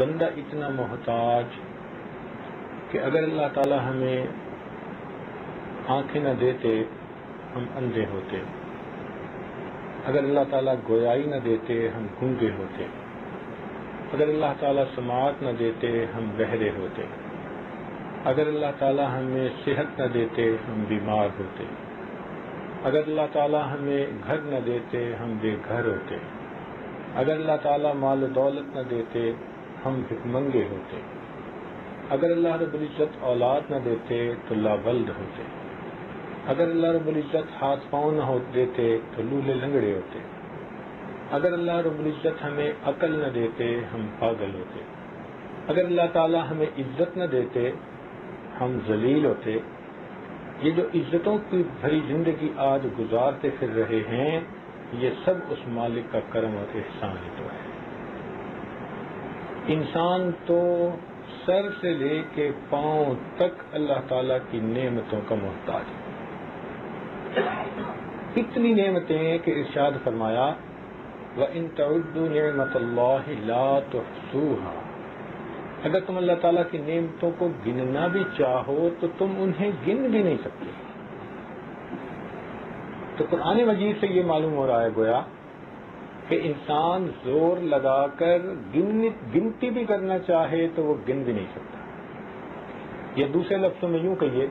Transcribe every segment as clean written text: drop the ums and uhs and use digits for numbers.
بندہ اتنا محتاج کہ اگر اللہ تعالی ہمیں آنکھیں نہ دیتے ہم اندھے ہوتے، اگر اللہ تعالیٰ گویائی نہ دیتے ہم گونگے ہوتے، اگر اللہ تعالیٰ سماعت نہ دیتے ہم بہرے ہوتے، اگر اللہ تعالیٰ ہمیں صحت نہ دیتے ہم بیمار ہوتے، اگر اللہ تعالیٰ ہمیں گھر نہ دیتے ہم بے گھر ہوتے، اگر اللہ تعالیٰ مال و دولت نہ دیتے ہم بھکمنگے ہوتے، اگر اللہ رب العزت اولاد نہ دیتے تو لاولد ہوتے، اگر اللہ رب العزت ہاتھ پاؤں نہ دیتے تو لولے لنگڑے ہوتے، اگر اللہ رب العزت ہمیں عقل نہ دیتے ہم پاگل ہوتے، اگر اللہ تعالیٰ ہمیں عزت نہ دیتے ہم ذلیل ہوتے۔ یہ جو عزتوں کی بھری زندگی آج گزارتے پھر رہے ہیں، یہ سب اس مالک کا کرم اور احسان ہی تو ہے۔ انسان تو سر سے لے کے پاؤں تک اللہ تعالیٰ کی نعمتوں کا محتاج ہے۔ اتنی نعمتیں کہ ارشاد فرمایا وَإِن تَعُدُّوا نِعْمَةَ اللَّهِ لَا تُحْصُوهَا، اگر تم اللہ تعالیٰ کی نعمتوں کو گننا بھی چاہو تو تم انہیں گن بھی نہیں سکتے۔ تو قرآن مجید سے یہ معلوم ہو رہا ہے گویا کہ انسان زور لگا کر گنتی بھی کرنا چاہے تو وہ گن بھی نہیں سکتا۔ یا دوسرے لفظوں میں یوں کہیے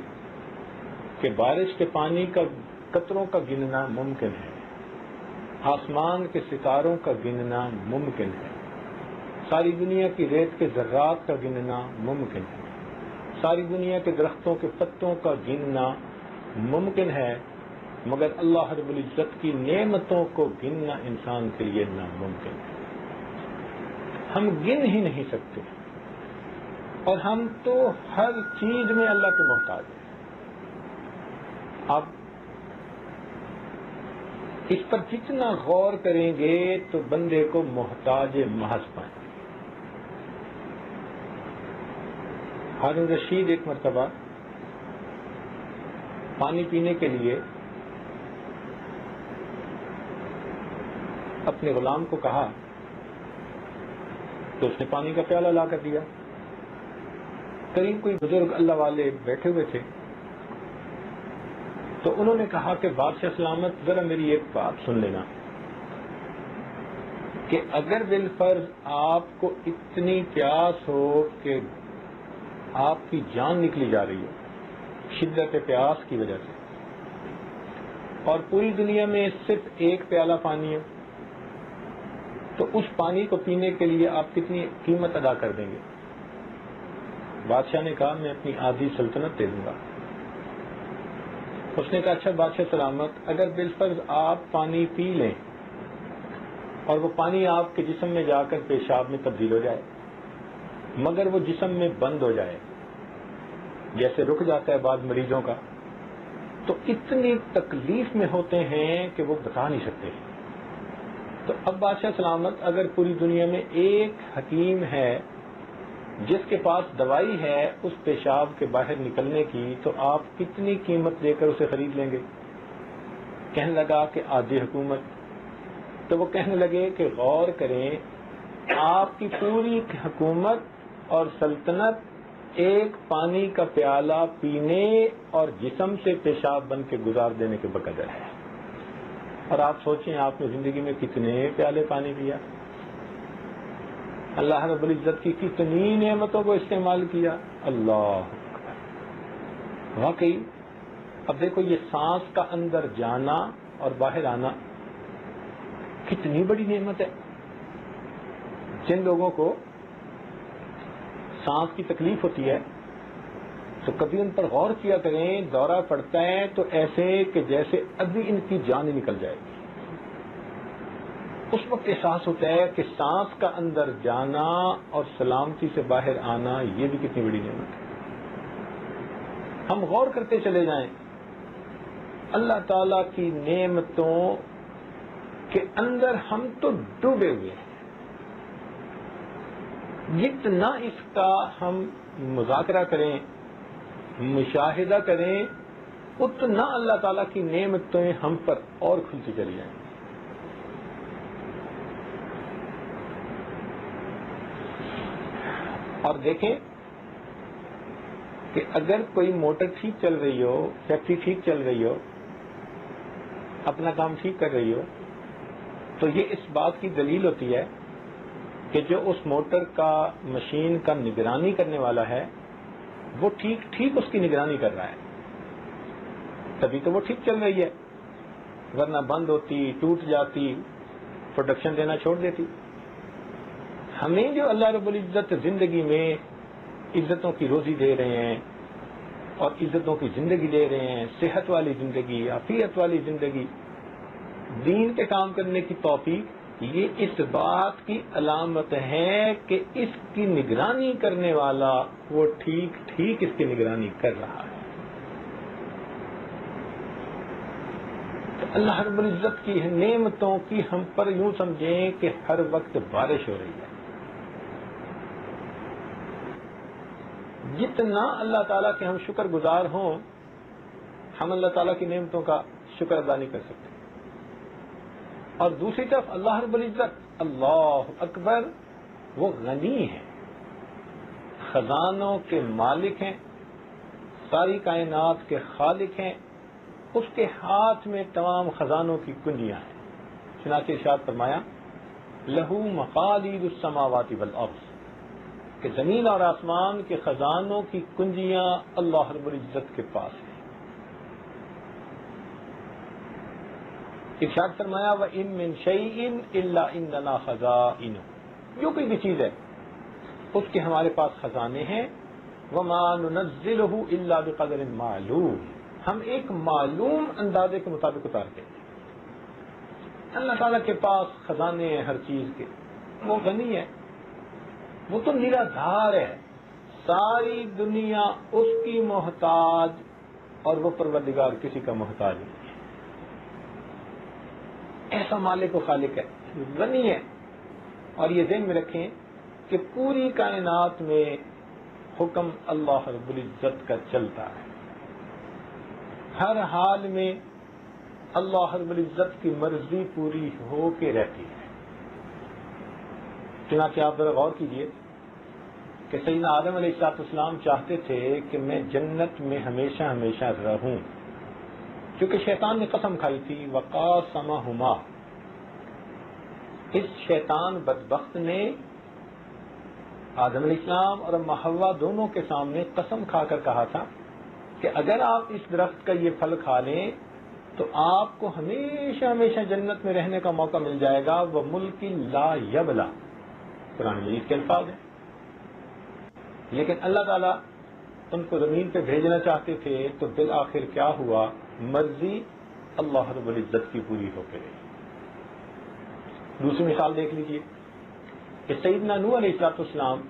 کہ بارش کے پانی کا قطروں کا گننا ممکن ہے، آسمان کے ستاروں کا گننا ممکن ہے، ساری دنیا کی ریت کے ذرات کا گننا ممکن ہے، ساری دنیا کے درختوں کے پتوں کا گننا ممکن ہے، مگر اللہ رب العزت کی نعمتوں کو گننا انسان کے لیے ناممکن ہے۔ ہم گن ہی نہیں سکتے، اور ہم تو ہر چیز میں اللہ کے محتاج ہیں۔ اب اس پر جتنا غور کریں گے تو بندے کو محتاج محض پائیں۔ ہارون رشید ایک مرتبہ پانی پینے کے لیے اپنے غلام کو کہا تو اس نے پانی کا پیالہ لا کر دیا۔ قریب کوئی بزرگ اللہ والے بیٹھے ہوئے تھے، تو انہوں نے کہا کہ بادشاہ سلامت ذرا میری ایک بات سن لینا کہ اگر بالفرض آپ کو اتنی پیاس ہو کہ آپ کی جان نکلی جا رہی ہو شدت پیاس کی وجہ سے، اور پوری دنیا میں صرف ایک پیالہ پانی ہے، تو اس پانی کو پینے کے لیے آپ کتنی قیمت ادا کر دیں گے؟ بادشاہ نے کہا میں اپنی آدھی سلطنت دے دوں گا۔ اس نے کہا اچھا بادشاہ سلامت، اگر بالفرض آپ پانی پی لیں اور وہ پانی آپ کے جسم میں جا کر پیشاب میں تبدیل ہو جائے، مگر وہ جسم میں بند ہو جائے، جیسے رک جاتا ہے بعض مریضوں کا، تو اتنی تکلیف میں ہوتے ہیں کہ وہ بتا نہیں سکتے۔ تو اب بادشاہ سلامت اگر پوری دنیا میں ایک حکیم ہے جس کے پاس دوائی ہے اس پیشاب کے باہر نکلنے کی، تو آپ کتنی قیمت دے کر اسے خرید لیں گے؟ کہنے لگا کہ آدھی حکومت۔ تو وہ کہنے لگے کہ غور کریں، آپ کی پوری حکومت اور سلطنت ایک پانی کا پیالہ پینے اور جسم سے پیشاب بن کے گزار دینے کے بقدر ہے، اور آپ سوچیں آپ نے زندگی میں کتنے پیالے پانی پیا، اللہ رب العزت کی کتنی نعمتوں کو استعمال کیا۔ اللہ اکبر، واقعی اب دیکھو یہ سانس کا اندر جانا اور باہر آنا کتنی بڑی نعمت ہے۔ جن لوگوں کو سانس کی تکلیف ہوتی ہے تو کبھی ان پر غور کیا کریں، دورہ پڑتا ہے تو ایسے کہ جیسے ابھی ان کی جان ہی نکل جائے گی۔ اس وقت احساس ہوتا ہے کہ سانس کا اندر جانا اور سلامتی سے باہر آنا یہ بھی کتنی بڑی نعمت ہے۔ ہم غور کرتے چلے جائیں اللہ تعالی کی نعمتوں کے اندر، ہم تو ڈوبے ہوئے ہیں۔ جتنا اس کا ہم مذاکرہ کریں، مشاہدہ کریں، اتنا اللہ تعالیٰ کی نعمتیں ہم پر اور کھلتی چلی جائیں۔ اور دیکھیں کہ اگر کوئی موٹر ٹھیک چل رہی ہو، فیکٹری ٹھیک چل رہی ہو، اپنا کام ٹھیک کر رہی ہو، تو یہ اس بات کی دلیل ہوتی ہے کہ جو اس موٹر کا مشین کا نگرانی کرنے والا ہے وہ ٹھیک اس کی نگرانی کر رہا ہے، تبھی تو وہ ٹھیک چل رہی ہے، ورنہ بند ہوتی، ٹوٹ جاتی، پروڈکشن دینا چھوڑ دیتی۔ ہمیں جو اللہ رب العزت زندگی میں عزتوں کی روزی دے رہے ہیں اور عزتوں کی زندگی دے رہے ہیں، صحت والی زندگی، عافیت والی زندگی، دین کے کام کرنے کی توفیق، یہ اس بات کی علامت ہے کہ اس کی نگرانی کرنے والا وہ ٹھیک اس کی نگرانی کر رہا ہے۔ تو اللہ رب العزت کی نعمتوں کی ہم پر یوں سمجھیں کہ ہر وقت بارش ہو رہی ہے۔ جتنا اللہ تعالیٰ کے ہم شکر گزار ہوں، ہم اللہ تعالیٰ کی نعمتوں کا شکر ادا نہیں کر سکتے۔ اور دوسری طرف اللہ رب العزت، اللہ اکبر، وہ غنی ہے، خزانوں کے مالک ہیں، ساری کائنات کے خالق ہیں، اس کے ہاتھ میں تمام خزانوں کی کنجیاں ہیں۔ چنانچہ ارشاد فرمایا لہو مقالید السماوات والارض، کہ زمین اور آسمان کے خزانوں کی کنجیاں اللہ رب العزت کے پاس ہیں۔ ارشاد فرمایا وَإِن مِّن شَيْءٍ إِلَّا عِندَنَا خَزَائِنُهُ، جو کوئی بھی چیز ہے اس کے ہمارے پاس خزانے ہیں۔ وَمَا نُنَزِّلُهُ إِلَّا بِقَدْرٍ مَّعْلُومٍ، ہم ایک معلوم اندازے کے مطابق اتارتے ہیں۔ اللہ تعالیٰ کے پاس خزانے ہیں ہر چیز کے، وہ غنی ہے، وہ تو نرادھار ہے، ساری دنیا اس کی محتاج، اور وہ پروردگار کسی کا محتاج نہیں ہے۔ ایسا مالک و خالق ہے، غنی ہے۔ اور یہ ذہن میں رکھیں کہ پوری کائنات میں حکم اللہ رب العزت کا چلتا ہے، ہر حال میں اللہ رب العزت کی مرضی پوری ہو کے رہتی ہے۔ چنانچہ آپ ذرا غور کیجئے کہ سیدنا آدم علیہ السلام چاہتے تھے کہ میں جنت میں ہمیشہ ہمیشہ رہوں، کیونکہ شیطان نے قسم کھائی تھی وقاسمہما، اس شیطان بدبخت نے آدم علیہ السلام اور اماں حوا دونوں کے سامنے قسم کھا کر کہا تھا کہ اگر آپ اس درخت کا یہ پھل کھا لیں تو آپ کو ہمیشہ ہمیشہ جنت میں رہنے کا موقع مل جائے گا، وہ ملک لا یبلا، قرآن مجید کے الفاظ ہیں۔ لیکن اللہ تعالیٰ ان کو زمین پہ بھیجنا چاہتے تھے، تو بالآخر کیا ہوا؟ مرضی اللہ رب العزت کی پوری ہو کے رہی۔ دوسری مثال دیکھ لیجئے کہ سیدنا نوح علیہ السلام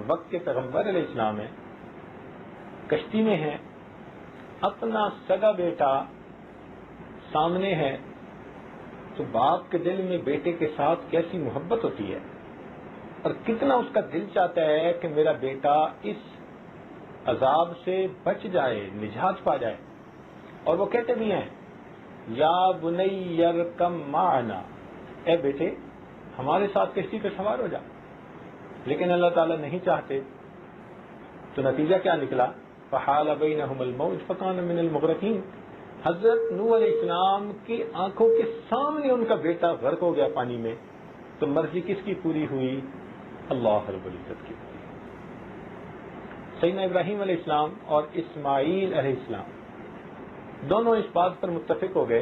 وقت کے پیغمبر علیہ السلام ہیں، کشتی میں ہیں، اپنا سگا بیٹا سامنے ہے، تو باپ کے دل میں بیٹے کے ساتھ کیسی محبت ہوتی ہے، اور کتنا اس کا دل چاہتا ہے کہ میرا بیٹا اس عذاب سے بچ جائے، نجات پا جائے۔ اور وہ کہتے بھی ہیں یا بنی ارکم معنا، اے بیٹے ہمارے ساتھ کشتی پہ سوار ہو جا۔ لیکن اللہ تعالیٰ نہیں چاہتے، تو نتیجہ کیا نکلا؟ فحال بینہم الموج فکان من المغرقین، حضرت نوح علیہ السلام کی آنکھوں کے سامنے ان کا بیٹا غرق ہو گیا پانی میں۔ تو مرضی کس کی پوری ہوئی؟ اللہ رب العزت کی۔ سیدنا ابراہیم علیہ السلام اور اسماعیل علیہ السلام دونوں اس بات پر متفق ہو گئے،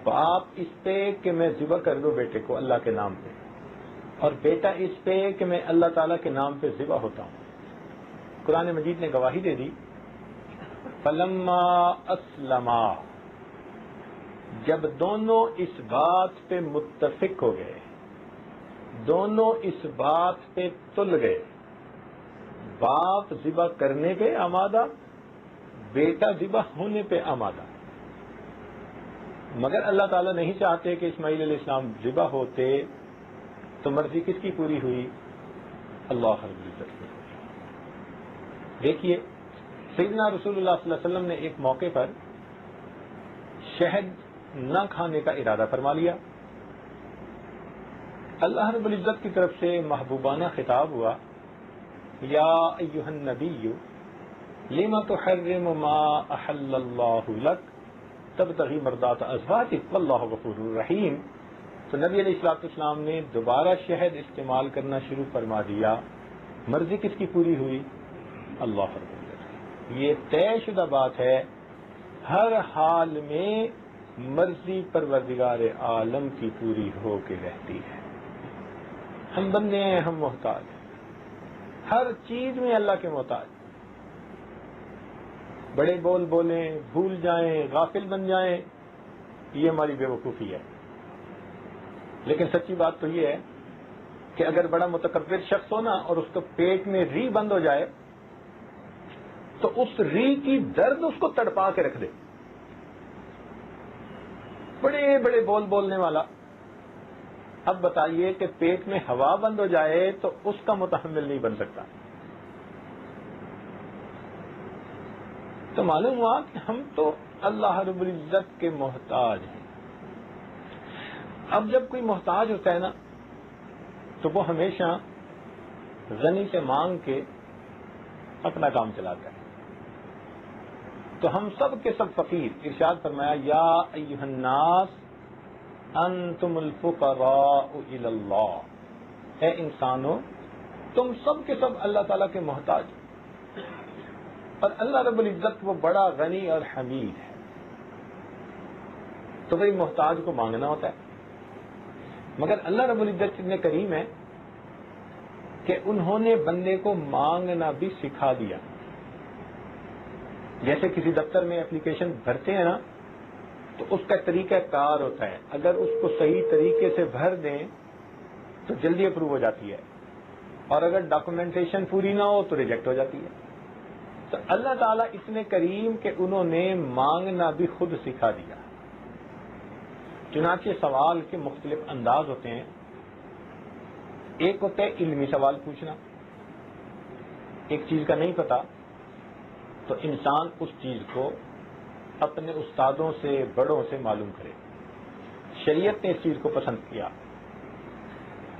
باپ اس پہ کہ میں ذبح کر دوں بیٹے کو اللہ کے نام پہ، اور بیٹا اس پہ کہ میں اللہ تعالیٰ کے نام پہ ذبح ہوتا ہوں۔ قرآن مجید نے گواہی دے دی فلما اسلما، جب دونوں اس بات پہ متفق ہو گئے، دونوں اس بات پہ تل گئے، باپ ذبح کرنے پہ آمادہ، بیٹا ذبح ہونے پہ آمادہ، مگر اللہ تعالیٰ نہیں چاہتے کہ اسماعیل علیہ السلام ذبح ہوتے، تو مرضی کس کی پوری ہوئی؟ اللہ رب العزت کی۔ دیکھیے سیدنا رسول اللہ صلی اللہ علیہ وسلم نے ایک موقع پر شہد نہ کھانے کا ارادہ فرما لیا، اللہ رب العزت کی طرف سے محبوبانہ خطاب ہوا یا ایھا النبی لم تحرم ما احل اللہ لک تبتغی مرضات ازواجک واللہ غفور رحیم. تو نبی علیہ الصلوۃ والسلام نے دوبارہ شہد استعمال کرنا شروع فرما دیا. مرضی کس کی پوری ہوئی؟ اللہ رب العزت. یہ طے شدہ بات ہے، ہر حال میں مرضی پروردگار عالم کی پوری ہو کے رہتی ہے. ہم بندے ہیں، ہم محتاج ہیں، ہر چیز میں اللہ کے محتاج. بڑے بول بولیں، بھول جائیں، غافل بن جائیں، یہ ہماری بے وقوفی ہے. لیکن سچی بات تو یہ ہے کہ اگر بڑا متکبر شخص ہو نا اور اس کو پیٹ میں ری بند ہو جائے تو اس ری کی درد اس کو تڑپا کے رکھ دے. بڑے بڑے بول بولنے والا، اب بتائیے کہ پیٹ میں ہوا بند ہو جائے تو اس کا متحمل نہیں بن سکتا. تو معلوم ہوا کہ ہم تو اللہ رب العزت کے محتاج ہیں. اب جب کوئی محتاج ہوتا ہے نا تو وہ ہمیشہ غنی سے مانگ کے اپنا کام چلاتا ہے. تو ہم سب کے سب فقیر. ارشاد فرمایا یا ایھا الناس انتم الفقراء الی اللہ. اے انسانو تم سب کے سب اللہ تعالیٰ کے محتاج. اور اللہ رب العزت وہ بڑا غنی اور حمید ہے. تو بھائی محتاج کو مانگنا ہوتا ہے، مگر اللہ رب العزت اتنے کریم ہے کہ انہوں نے بندے کو مانگنا بھی سکھا دیا. جیسے کسی دفتر میں اپلیکیشن بھرتے ہیں نا تو اس کا طریقہ کار ہوتا ہے. اگر اس کو صحیح طریقے سے بھر دیں تو جلدی اپروو ہو جاتی ہے، اور اگر ڈاکومنٹیشن پوری نہ ہو تو ریجیکٹ ہو جاتی ہے. تو اللہ تعالیٰ اتنے کریم کہ انہوں نے مانگنا بھی خود سکھا دیا. چنانچہ سوال کے مختلف انداز ہوتے ہیں. ایک ہوتا ہے علمی سوال پوچھنا، ایک چیز کا نہیں پتا تو انسان اس چیز کو اپنے استادوں سے، بڑوں سے معلوم کرے. شریعت نے اس چیز کو پسند کیا.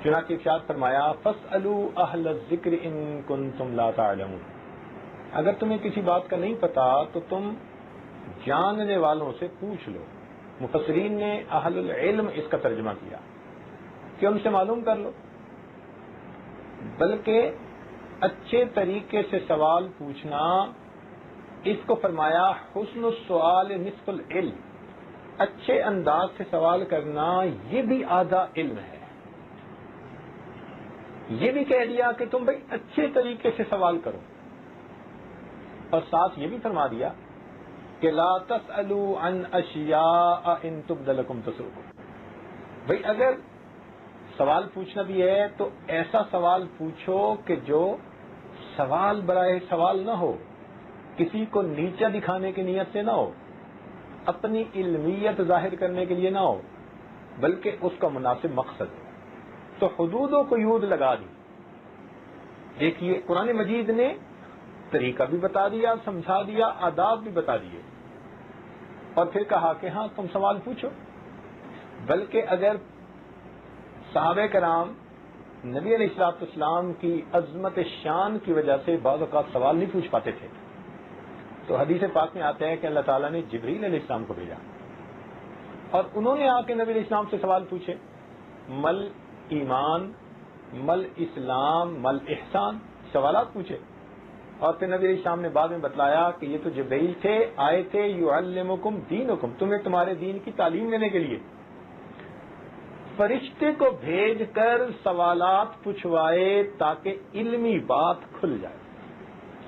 چنانچہ ارشاد فرمایا فاسألوا اہل الذکر ان کنتم لا تعلمون. اگر تمہیں کسی بات کا نہیں پتا تو تم جاننے والوں سے پوچھ لو. مفسرین نے اہل العلم اس کا ترجمہ کیا کہ ان سے معلوم کر لو. بلکہ اچھے طریقے سے سوال پوچھنا، اس کو فرمایا حسن السؤال نصف العلم. اچھے انداز سے سوال کرنا یہ بھی آدھا علم ہے. یہ بھی کہہ دیا کہ تم بھائی اچھے طریقے سے سوال کرو، اور ساتھ یہ بھی فرما دیا کہ لا تسألوا عن اشیاء ان تبد لکم تسؤکم. بھائی اگر سوال پوچھنا بھی ہے تو ایسا سوال پوچھو کہ جو سوال برائے سوال نہ ہو، کسی کو نیچا دکھانے کی نیت سے نہ ہو، اپنی علمیت ظاہر کرنے کے لیے نہ ہو، بلکہ اس کا مناسب مقصد ہو. تو حدود و قیود لگا دی. دیکھیے قرآن مجید نے طریقہ بھی بتا دیا، سمجھا دیا، آداب بھی بتا دیے، اور پھر کہا کہ ہاں تم سوال پوچھو. بلکہ اگر صحابہ کرام نبی علیہ الصلوۃ والسلام کی عظمت شان کی وجہ سے بعض اوقات سوال نہیں پوچھ پاتے تھے تو حدیث پاک میں آتا ہے کہ اللہ تعالیٰ نے جبریل علیہ السلام کو بھیجا اور انہوں نے آ کے نبی علیہ السلام سے سوال پوچھے، مل ایمان، مل اسلام، مل احسان، سوالات پوچھے. اور پھر نبی علیہ السلام نے بعد میں بتلایا کہ یہ تو جبریل تھے، آئے تھے یعلمکم دینکم، تمہیں تمہارے دین کی تعلیم دینے کے لیے. فرشتے کو بھیج کر سوالات پوچھوائے تاکہ علمی بات کھل جائے.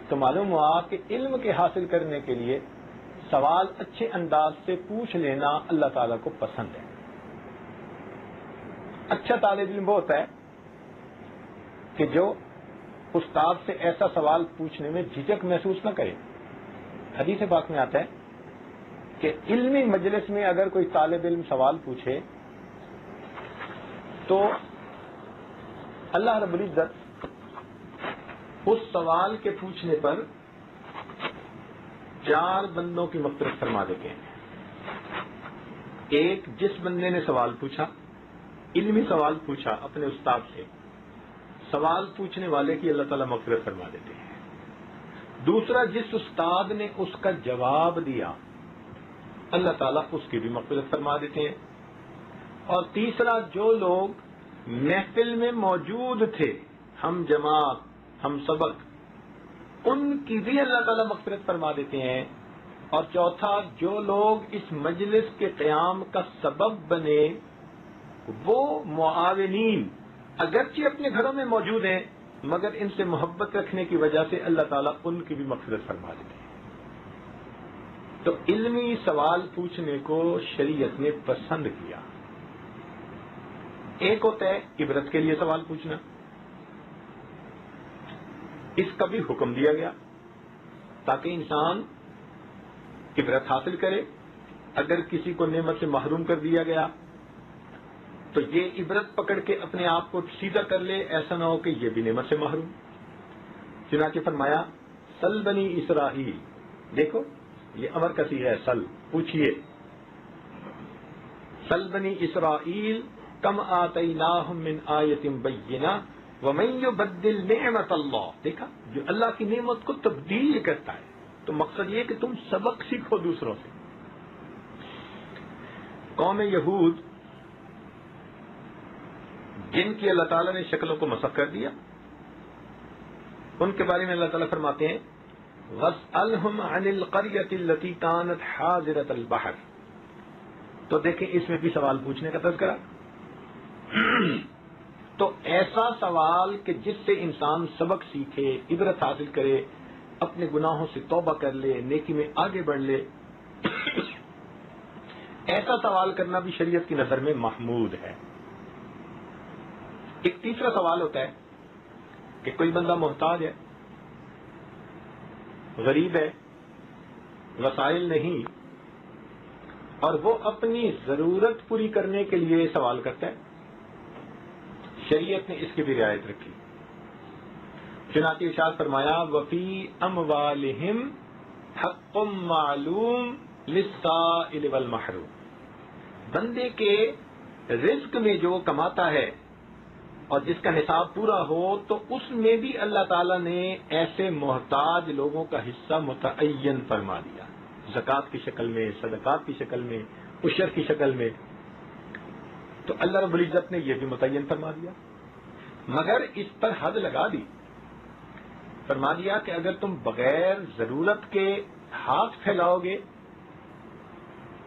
تو معلوم ہوا کہ علم کے حاصل کرنے کے لیے سوال اچھے انداز سے پوچھ لینا اللہ تعالیٰ کو پسند ہے. اچھا طالب علم وہ ہوتا ہے کہ جو استاد سے ایسا سوال پوچھنے میں جھجک محسوس نہ کرے. حدیث پاک میں آتا ہے کہ علمی مجلس میں اگر کوئی طالب علم سوال پوچھے تو اللہ رب العزت اس سوال کے پوچھنے پر 4 بندوں کی مغفرت فرما دیتے ہیں. ایک، جس بندے نے سوال پوچھا، علمی سوال پوچھا اپنے استاد سے، سوال پوچھنے والے کی اللہ تعالیٰ مغفرت فرما دیتے ہیں. دوسرا، جس استاد نے اس کا جواب دیا اللہ تعالیٰ اس کی بھی مغفرت فرما دیتے ہیں. اور تیسرا، جو لوگ محفل میں موجود تھے، ہم جماعت، ہم سبق، ان کی بھی اللہ تعالیٰ مغفرت فرما دیتے ہیں. اور چوتھا، جو لوگ اس مجلس کے قیام کا سبب بنے، وہ معاونین اگرچہ اپنے گھروں میں موجود ہیں مگر ان سے محبت رکھنے کی وجہ سے اللہ تعالیٰ ان کی بھی مغفرت فرما دیتے ہیں. تو علمی سوال پوچھنے کو شریعت نے پسند کیا. ایک ہوتا ہے عبرت کے لیے سوال پوچھنا، اس کا بھی حکم دیا گیا تاکہ انسان عبرت حاصل کرے. اگر کسی کو نعمت سے محروم کر دیا گیا تو یہ عبرت پکڑ کے اپنے آپ کو سیدھا کر لے، ایسا نہ ہو کہ یہ بھی نعمت سے محروم. چنانچہ فرمایا سل بنی اسرائیل، دیکھو یہ امر کا صیغہ ہے، سل، پوچھئے. سل بنی اسرائیل کم آتیناہم من آیۃ بینہ ومن یبدل نعمت اللہ. دیکھا، جو اللہ کی نعمت کو تبدیل کرتا ہے. تو مقصد یہ کہ تم سبق سیکھو دوسروں سے. قوم یہود جن کی اللہ تعالیٰ نے شکلوں کو مسخ کر دیا، ان کے بارے میں اللہ تعالیٰ فرماتے ہیں وَاسْأَلْهُمْ عَنِ الْقَرْيَةِ الَّتِي كَانَتْ حَاضِرَةَ الْبَحْرِ. تو دیکھیں اس میں بھی سوال پوچھنے کا تذکرہ. تو ایسا سوال کہ جس سے انسان سبق سیکھے، عبرت حاصل کرے، اپنے گناہوں سے توبہ کر لے، نیکی میں آگے بڑھ لے، ایسا سوال کرنا بھی شریعت کی نظر میں محمود ہے. ایک تیسرا سوال ہوتا ہے کہ کوئی بندہ محتاج ہے، غریب ہے، وسائل نہیں، اور وہ اپنی ضرورت پوری کرنے کے لیے سوال کرتا ہے. شریعت نے اس کی بھی رعایت رکھی. چنانچہ ارشاد فرمایا وفی اموالہم حق معلوم للسائل والمحروم. بندے کے رزق میں جو کماتا ہے اور جس کا نصاب پورا ہو تو اس میں بھی اللہ تعالیٰ نے ایسے محتاج لوگوں کا حصہ متعین فرما دیا، زکوٰۃ کی شکل میں، صدقات کی شکل میں، عشر کی شکل میں. تو اللہ رب العزت نے یہ بھی متعین فرما دیا، مگر اس پر حد لگا دی. فرما دیا کہ اگر تم بغیر ضرورت کے ہاتھ پھیلاؤ گے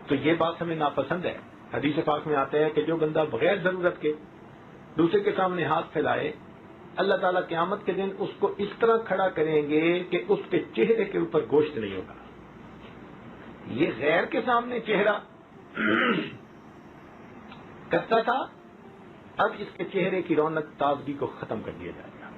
تو یہ بات ہمیں ناپسند ہے. حدیث پاک میں آتا ہے کہ جو بندہ بغیر ضرورت کے دوسرے کے سامنے ہاتھ پھیلائے، اللہ تعالیٰ قیامت کے دن اس کو اس طرح کھڑا کریں گے کہ اس کے چہرے کے اوپر گوشت نہیں ہوگا. یہ غیر کے سامنے چہرہ کرتا تھا، اب اس کے چہرے کی رونق تازگی کو ختم کر دیا جائے گا.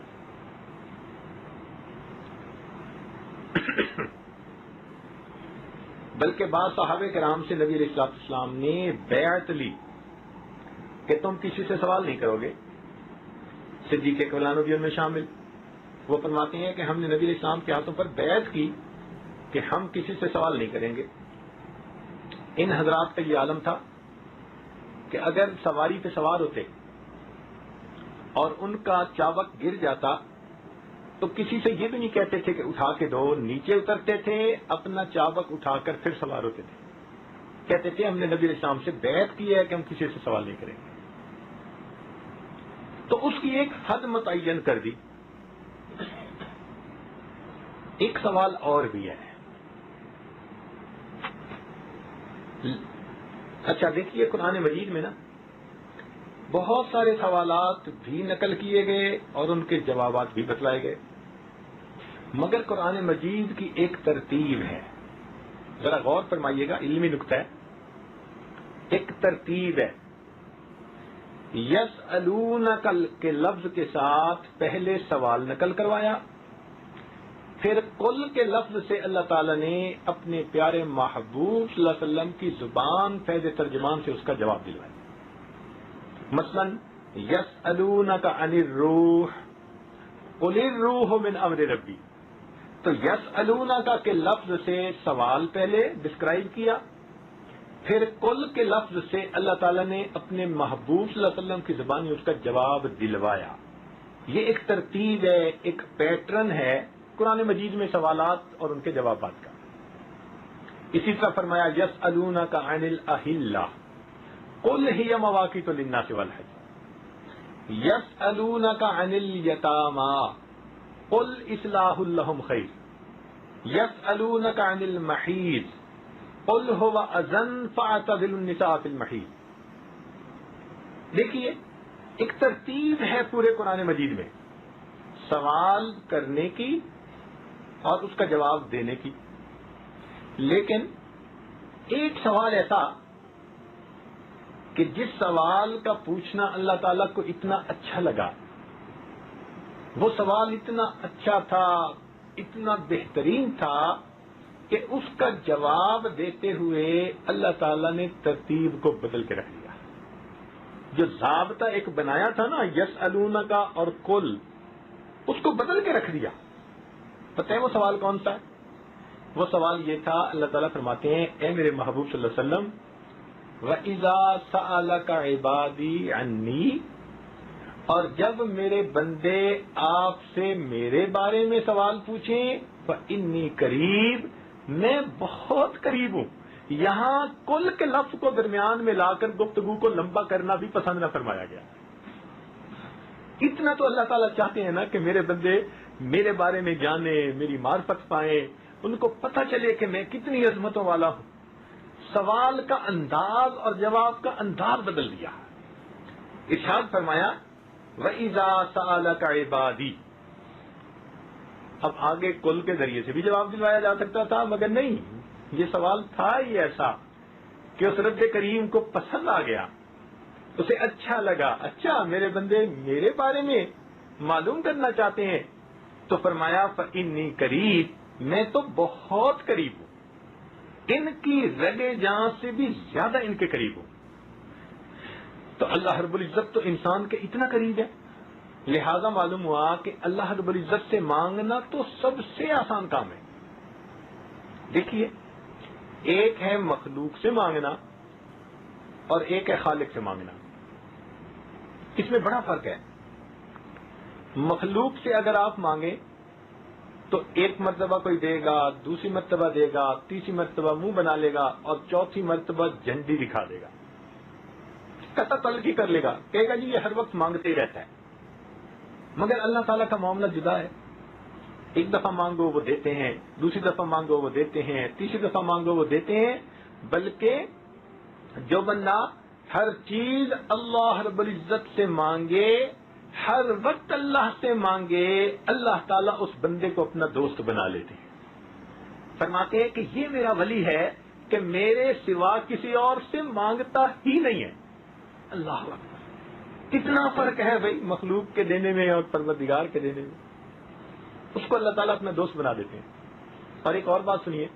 بلکہ بعض صحابہ کرام سے نبی علیہ السلام نے بیعت لی کہ تم کسی سے سوال نہیں کرو گے. صدیق اکبر بھی ان میں شامل. وہ فرماتے ہیں کہ ہم نے نبی علیہ السلام کے ہاتھوں پر بیعت کی کہ ہم کسی سے سوال نہیں کریں گے. ان حضرات کا یہ عالم تھا کہ اگر سواری پہ سوار ہوتے اور ان کا چابک گر جاتا تو کسی سے یہ بھی نہیں کہتے تھے کہ اٹھا کے دو، نیچے اترتے تھے، اپنا چابک اٹھا کر پھر سوار ہوتے تھے. کہتے تھے ہم نے نبی علیہ السلام سے بیعت کی ہے کہ ہم کسی سے سوال نہیں کریں گے. تو اس کی ایک حد متعین کر دی. ایک سوال اور بھی ہے. اچھا دیکھیے قرآن مجید میں نا بہت سارے سوالات بھی نقل کیے گئے اور ان کے جوابات بھی بتلائے گئے، مگر قرآن مجید کی ایک ترتیب ہے. ذرا غور فرمائیے گا، علمی نقطہ ہے. ایک ترتیب ہے. یسألونک کے لفظ کے ساتھ پہلے سوال نقل کروایا، پھر قل کے لفظ سے اللہ تعالی نے اپنے پیارے محبوب صلی اللہ علیہ وسلم کی زبان فیض ترجمان سے اس کا جواب دلوایا. مثلا یسألونک عن الروح قل الروح من امر ربی. تو یسألونک کے لفظ سے سوال پہلے ڈسکرائب کیا، پھر قل کے لفظ سے اللہ تعالیٰ نے اپنے محبوب صلی اللہ علیہ وسلم کی زبان میں اس کا جواب دلوایا. یہ ایک ترتیب ہے، ایک پیٹرن ہے قرآن مجید میں سوالات اور ان کے جوابات کا. اسی طرح فرمایا یسألونک عن الاہلہ قل ہی مواقیت للناس والحج، یسألونک عن الیتامی قل اصلاح لہم خیر، یسألونک عن المحیض قل هو اذن فاعتزلوا النساء فی المحیض. دیکھیے ایک ترتیب ہے پورے قرآن مجید میں سوال کرنے کی اور اس کا جواب دینے کی. لیکن ایک سوال ایسا کہ جس سوال کا پوچھنا اللہ تعالیٰ کو اتنا اچھا لگا، وہ سوال اتنا اچھا تھا، اتنا بہترین تھا کہ اس کا جواب دیتے ہوئے اللہ تعالیٰ نے ترتیب کو بدل کے رکھ دیا. جو ضابطہ ایک بنایا تھا نا یسألونک کا اور کل، اس کو بدل کے رکھ دیا. پتہ ہے وہ سوال کون سا ہے؟ وہ سوال یہ تھا، اللہ تعالیٰ فرماتے ہیں اے میرے محبوب صلی اللہ علیہ وسلم وَإِذَا سَأَلَكَ عِبَادِي عَنِّي، اور جب میرے بندے آپ سے میرے بارے میں سوال پوچھیں فَإِنِّي قریب، میں بہت قریب ہوں. یہاں کل کے لفظ کو درمیان میں لا کر گفتگو کو لمبا کرنا بھی پسند نہ فرمایا گیا. اتنا تو اللہ تعالیٰ چاہتے ہیں نا کہ میرے بندے میرے بارے میں جانیں، میری معرفت پائیں، ان کو پتہ چلے کہ میں کتنی عظمتوں والا ہوں. سوال کا انداز اور جواب کا انداز بدل دیا. ارشاد فرمایا وَإِذَا سَأَلَكَ عِبَادِي. اب آگے کل کے ذریعے سے بھی جواب دلوایا جا سکتا تھا، مگر نہیں، یہ سوال تھا ہی ایسا کہ اس رب کریم کو پسند آ گیا، اسے اچھا لگا. اچھا میرے بندے میرے بارے میں معلوم کرنا چاہتے ہیں، تو فرمایا فَإِنِّي قریب، میں تو بہت قریب ہوں، ان کی رگے جان سے بھی زیادہ ان کے قریب ہوں. تو اللہ رب العزت تو انسان کے اتنا قریب ہے، لہذا معلوم ہوا کہ اللہ رب العزت سے مانگنا تو سب سے آسان کام ہے. دیکھیے ایک ہے مخلوق سے مانگنا اور ایک ہے خالق سے مانگنا، اس میں بڑا فرق ہے. مخلوق سے اگر آپ مانگیں تو ایک مرتبہ کوئی دے گا، دوسری مرتبہ دے گا، تیسری مرتبہ منہ بنا لے گا اور چوتھی مرتبہ جھنڈی دکھا دے گا، قطع تلقی کر لے گا، کہے گا جی یہ ہر وقت مانگتے ہی رہتا ہے. مگر اللہ تعالیٰ کا معاملہ جدا ہے. ایک دفعہ مانگو وہ دیتے ہیں، دوسری دفعہ مانگو وہ دیتے ہیں، تیسری دفعہ مانگو وہ دیتے ہیں. بلکہ جو بندہ ہر چیز اللہ رب العزت سے مانگے، ہر وقت اللہ سے مانگے، اللہ تعالیٰ اس بندے کو اپنا دوست بنا لیتے ہیں. فرماتے ہیں کہ یہ میرا ولی ہے کہ میرے سوا کسی اور سے مانگتا ہی نہیں ہے. اللہ اکبر، کتنا فرق ہے بھائی مخلوق کے دینے میں اور پروردگار کے دینے میں. اس کو اللہ تعالیٰ اپنا دوست بنا دیتے ہیں. اور ایک اور بات سنیے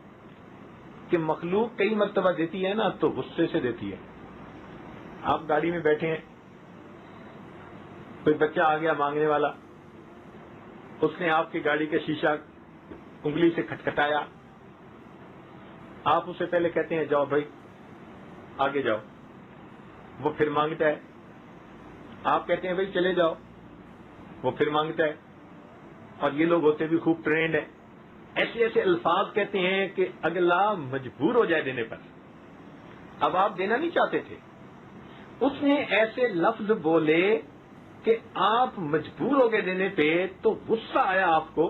کہ مخلوق کئی مرتبہ دیتی ہے نا تو غصے سے دیتی ہے. آپ گاڑی میں بیٹھے ہیں، کوئی بچہ آ گیا مانگنے والا، اس نے آپ کی گاڑی کا شیشہ انگلی سے کھٹکھٹایا، آپ اسے پہلے کہتے ہیں جاؤ بھائی آگے جاؤ، وہ پھر مانگتا ہے. آپ کہتے ہیں بھائی چلے جاؤ، وہ پھر مانگتا ہے. اور یہ لوگ ہوتے بھی خوب ٹرینڈ ہیں، ایسے ایسے الفاظ کہتے ہیں کہ اگلا مجبور ہو جائے دینے پر. اب آپ دینا نہیں چاہتے تھے، اس نے ایسے لفظ بولے کہ آپ مجبور ہو گئے دینے پہ، تو غصہ آیا آپ کو.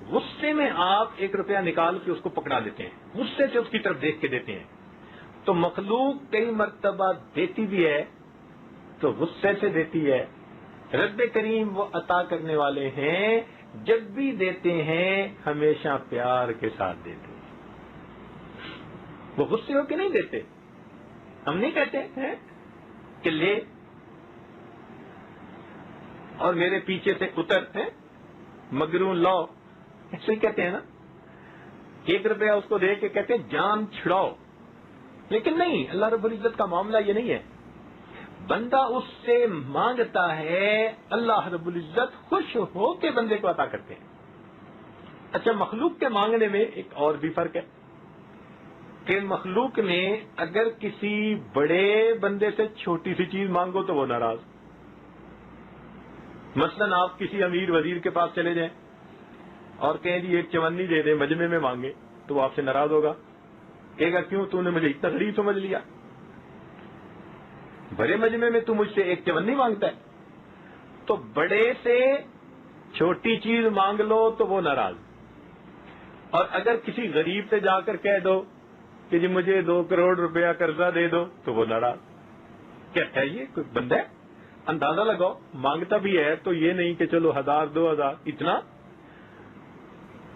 غصے میں آپ 1 روپیہ نکال کے اس کو پکڑا دیتے ہیں، غصے سے اس کی طرف دیکھ کے دیتے ہیں. تو مخلوق کئی مرتبہ دیتی بھی ہے تو غصے سے دیتی ہے. رب کریم وہ عطا کرنے والے ہیں، جب بھی دیتے ہیں ہمیشہ پیار کے ساتھ دیتے ہیں. وہ غصے ہو کے نہیں دیتے. ہم نہیں کہتے ہیں کہ لے اور میرے پیچھے سے اتر ہیں مگرون لو، ایسے ہی کہتے ہیں نا. 1 روپیہ اس کو دے کے کہتے ہیں جان چھڑاؤ. لیکن نہیں، اللہ رب العزت کا معاملہ یہ نہیں ہے. بندہ اس سے مانگتا ہے، اللہ رب العزت خوش ہو کے بندے کو عطا کرتے ہیں. اچھا مخلوق کے مانگنے میں ایک اور بھی فرق ہے کہ مخلوق میں اگر کسی بڑے بندے سے چھوٹی سی چیز مانگو تو وہ ناراض، مثلاً آپ کسی امیر وزیر کے پاس چلے جائیں اور کہیں جی ایک چونی دے دیں، مجمع میں مانگے، تو وہ آپ سے ناراض ہوگا، کہے گا کیوں، تو نے مجھے اتنا غریب سمجھ لیا، بڑے مجمع میں تو مجھ سے ایک چونی مانگتا ہے۔ تو بڑے سے چھوٹی چیز مانگ لو تو وہ ناراض، اور اگر کسی غریب سے جا کر کہہ دو کہ جی مجھے 2 کروڑ روپیہ قرضہ دے دو تو وہ ناراض، کہتا ہے یہ کوئی بندہ ہے، اندازہ لگاؤ، مانگتا بھی ہے تو یہ نہیں کہ چلو 1000 2000 اتنا۔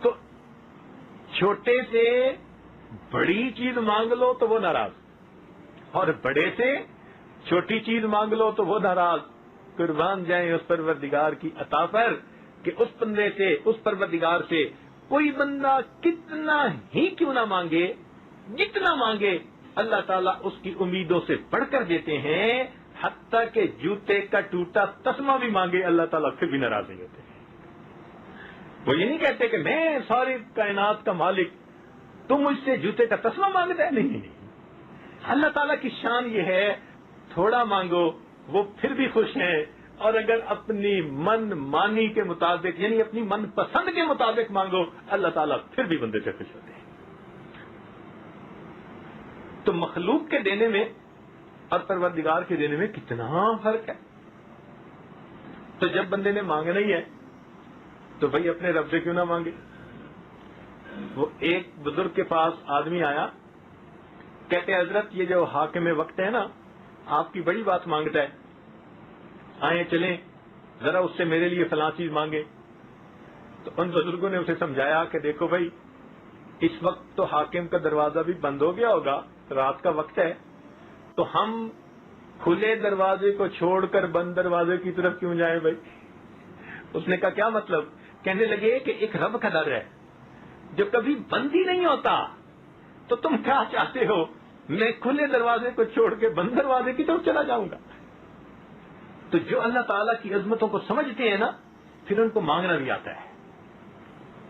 تو چھوٹے سے بڑی چیز مانگ لو تو وہ ناراض، اور بڑے سے چھوٹی چیز مانگ لو تو وہ ناراض۔ قربان جائیں اس پروردگار کی عطا پر کہ اس بندے سے، اس پروردگار سے کوئی بندہ کتنا ہی کیوں نہ مانگے، جتنا مانگے اللہ تعالیٰ اس کی امیدوں سے بڑھ کر دیتے ہیں، حتیٰ کہ جوتے کا ٹوٹا تسمہ بھی مانگے اللہ تعالیٰ پھر بھی ناراض نہیں ہوتے۔ وہ یہ نہیں کہتے کہ میں ساری کائنات کا مالک، تم مجھ سے جوتے کا تسمہ مانگتا ہے، نہیں۔ اللہ تعالیٰ کی شان یہ ہے، تھوڑا مانگو وہ پھر بھی خوش ہیں، اور اگر اپنی من مانی کے مطابق، یعنی اپنی من پسند کے مطابق مانگو، اللہ تعالیٰ پھر بھی بندے سے خوش ہوتے ہیں۔ تو مخلوق کے دینے میں اور پروردگار کے دینے میں کتنا فرق ہے۔ تو جب بندے نے مانگنا ہی ہے تو بھائی اپنے رب سے کیوں نہ مانگے۔ وہ ایک بزرگ کے پاس آدمی آیا، کہتے حضرت یہ جو حاکم وقت ہے نا، آپ کی بڑی بات مانگتا ہے، آئیں چلیں ذرا اس سے میرے لیے فلاں چیز مانگے۔ تو ان بزرگوں نے اسے سمجھایا کہ دیکھو بھائی اس وقت تو حاکم کا دروازہ بھی بند ہو گیا ہوگا، رات کا وقت ہے، تو ہم کھلے دروازے کو چھوڑ کر بند دروازے کی طرف کیوں جائیں بھائی۔ اس نے کہا کیا مطلب؟ کہنے لگے کہ ایک رب کا در ہے جو کبھی بند ہی نہیں ہوتا، تو تم کیا چاہتے ہو میں کھلے دروازے کو چھوڑ کے بند دروازے کی طرف چلا جاؤں گا؟ تو جو اللہ تعالیٰ کی عظمتوں کو سمجھتے ہیں نا، پھر ان کو مانگنا بھی آتا ہے،